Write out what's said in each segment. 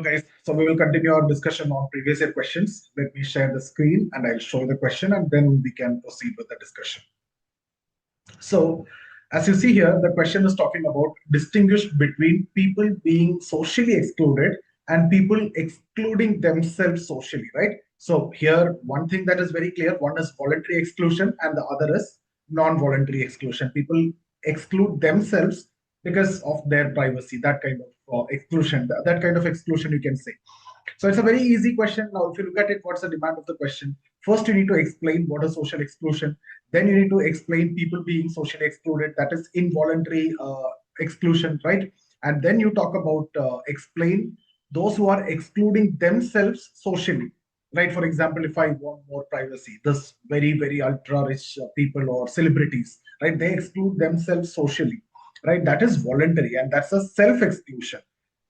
guys, so we will continue our discussion on previous year questions. Let me share the screen and I'll show the question and then we can proceed with the discussion. So, as you see here, the question is talking about distinguish between people being socially excluded and people excluding themselves socially, right? So here, one thing that is very clear, one is voluntary exclusion and the other is non-voluntary exclusion. People exclude themselves because of their privacy, that kind of exclusion, that kind of exclusion you can say. So it's a very easy question. Now, if you look at it, what's the demand of the question? First, you need to explain what is social exclusion. Then you need to explain people being socially excluded, that is involuntary exclusion, right? And then you talk about explain those who are excluding themselves socially, right? For example, if I want more privacy, this very ultra rich people or celebrities, right? They exclude themselves socially, right? That is voluntary and that's a self exclusion.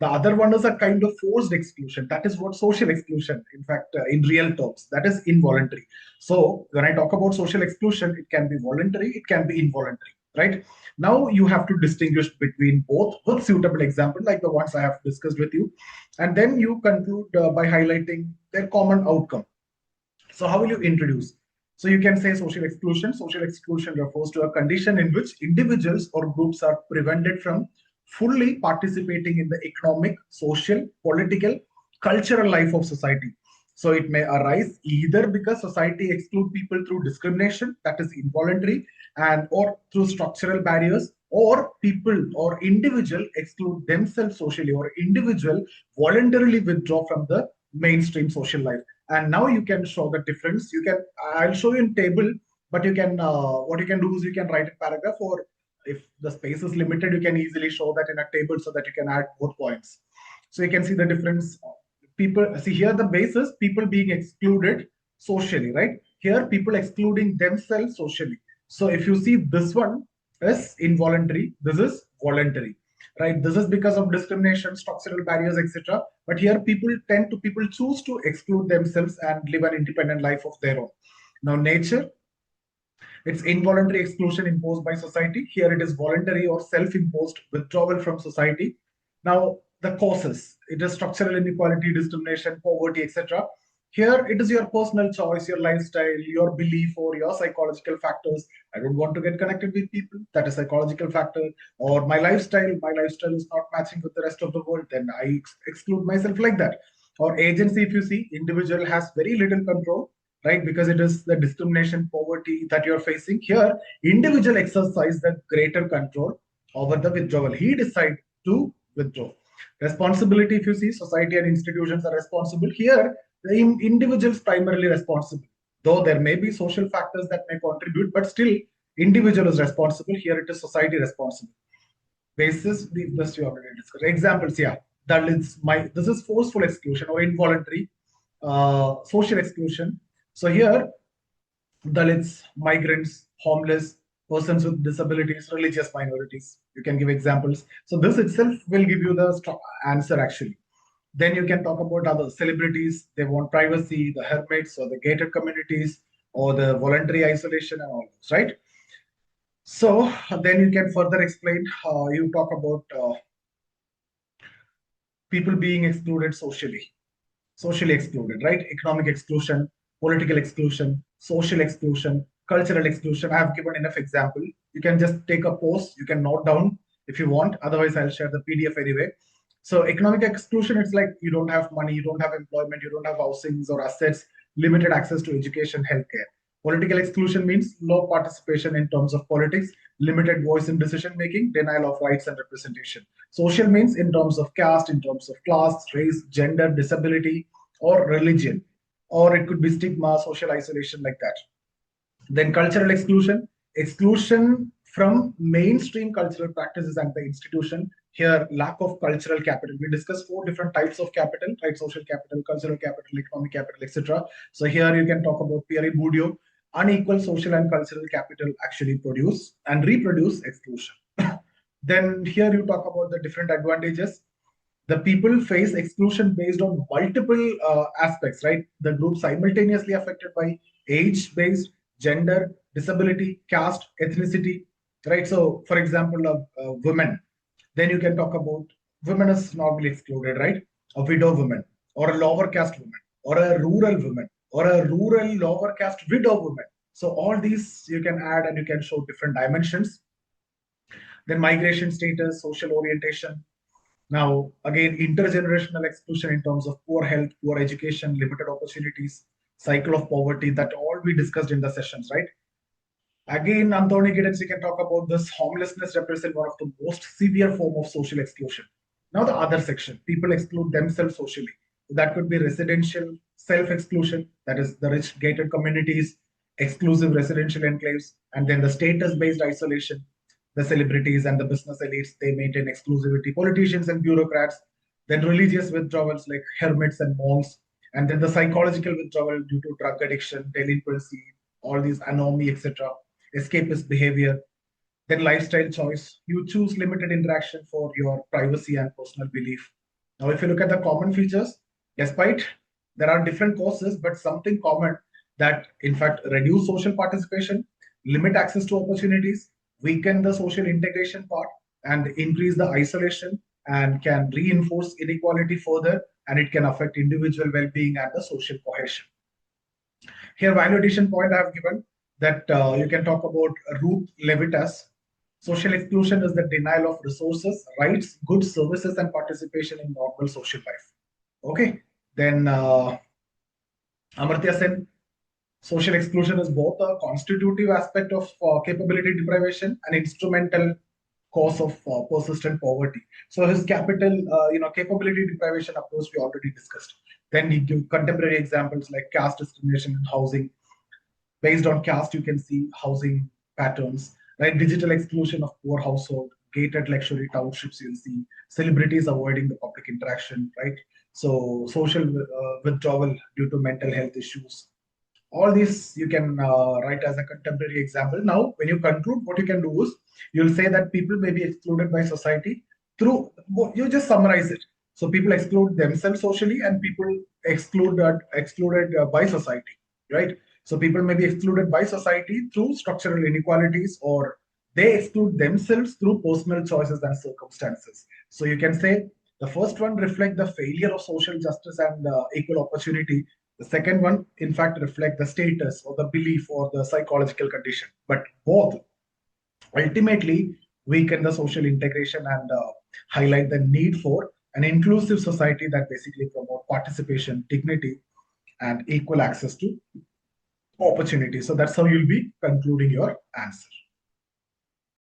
The other one is a kind of forced exclusion. That is what social exclusion, in fact, in real terms, that is involuntary. So when I talk about social exclusion, it can be voluntary, it can be involuntary, right? Now you have to distinguish between both with suitable example like the ones I have discussed with you. And then you conclude by highlighting their common outcome. So how will you introduce? So you can say social exclusion. Social exclusion refers to a condition in which individuals or groups are prevented from fully participating in the economic, social, political, cultural life of society. So it may arise either because society exclude people through discrimination, that is involuntary, and or through structural barriers, or people or individual exclude themselves socially, or individual voluntarily withdraw from the mainstream social life. And now you can show the difference. You can, I'll show you in table, but you can, what you can do is you can write a paragraph, or if the space is limited, you can easily show that in a table so that you can add more points. So you can see the difference. People see here the basis, people being excluded socially, right? Here, people excluding themselves socially. So if you see this one is involuntary, this is voluntary, right? This is because of discrimination, structural barriers, etc. But here people choose to exclude themselves and live an independent life of their own. Now, nature, it's involuntary exclusion imposed by society. Here it is voluntary or self-imposed withdrawal from society. Now, the causes, it is structural inequality, discrimination, poverty, etc. Here it is your personal choice, your lifestyle, your belief, or your psychological factors. I don't want to get connected with people. That is psychological factor. Or my lifestyle is not matching with the rest of the world. Then I exclude myself like that. Or agency, if you see, individual has very little control, right? Because it is the discrimination, poverty that you're facing. Here, individual exercise the greater control over the withdrawal. He decide to withdraw. Responsibility, if you see, society and institutions are responsible. Here, the individual is primarily responsible. Though there may be social factors that may contribute, but still, individual is responsible. Here, it is society responsible. Basis, this you already discussed. Examples, yeah. This is forceful exclusion or involuntary social exclusion. So here, Dalits, migrants, homeless, persons with disabilities, religious minorities. You can give examples. So this itself will give you the answer actually. Then you can talk about other celebrities. They want privacy, the hermits or the gated communities or the voluntary isolation and all those, right? So then you can further explain. You talk about people being excluded socially excluded, right? Economic exclusion, political exclusion, social exclusion, cultural exclusion. I have given enough example. You can just take a post, you can note down if you want. Otherwise, I'll share the PDF anyway. So economic exclusion, it's like you don't have money, you don't have employment, you don't have housings or assets, limited access to education, healthcare. Political exclusion means low participation in terms of politics, limited voice in decision making, denial of rights and representation. Social means in terms of caste, in terms of class, race, gender, disability, or religion, or it could be stigma, social isolation, like that. Then cultural exclusion from mainstream cultural practices and the institution. Here, lack of cultural capital. We discussed 4 different types of capital, right? Social capital, cultural capital, economic capital, etc. So here you can talk about Pierre Bourdieu. Unequal social and cultural capital actually produce and reproduce exclusion. Then here you talk about the different advantages. The people face exclusion based on multiple aspects, right? The group simultaneously affected by age-based, gender, disability, caste, ethnicity, right? So, for example, women. Then you can talk about women is normally excluded, right? a widow woman, or a lower caste woman, or a rural woman, or a rural lower caste widow woman. So all these you can add and you can show different dimensions. Then migration status, social orientation. Now, again, intergenerational exclusion in terms of poor health, poor education, limited opportunities, cycle of poverty, that all we discussed in the sessions, right? Again, Anthony Giddens, we can talk about this. Homelessness represents one of the most severe form of social exclusion. Now, the other section, people exclude themselves socially. That could be residential self-exclusion, that is the rich gated communities, exclusive residential enclaves, and then the status-based isolation, the celebrities and the business elites, they maintain exclusivity, politicians and bureaucrats, then religious withdrawals like hermits and monks, and then the psychological withdrawal due to drug addiction, delinquency, all these anomie, etc., escapist behavior, then lifestyle choice. You choose limited interaction for your privacy and personal belief. Now, if you look at the common features, despite there are different causes, but something common that in fact reduce social participation, limit access to opportunities, weaken the social integration part, and increase the isolation, and can reinforce inequality further, and it can affect individual well-being and the social cohesion. Here, value addition point I have given that you can talk about Ruth Levitas. Social exclusion is the denial of resources, rights, goods, services, and participation in normal social life. Okay, then Amartya Sen, social exclusion is both a constitutive aspect of capability deprivation and instrumental cause of persistent poverty. So his capability deprivation approach we already discussed. Then he give contemporary examples like caste discrimination in housing. Based on caste, you can see housing patterns, right? Digital exclusion of poor household, gated luxury townships, you'll see celebrities avoiding the public interaction, right? So social withdrawal due to mental health issues. All these you can write as a contemporary example. Now, when you conclude, what you can do is you'll say that people may be excluded by society through, you just summarize it. So people exclude themselves socially and people excluded by society, right? So people may be excluded by society through structural inequalities, or they exclude themselves through personal choices and circumstances. So you can say the first one reflect the failure of social justice and equal opportunity. The second one, in fact, reflect the status or the belief or the psychological condition. But both ultimately weaken the social integration and highlight the need for an inclusive society that basically promote participation, dignity, and equal access to opportunity. So that's how you'll be concluding your answer.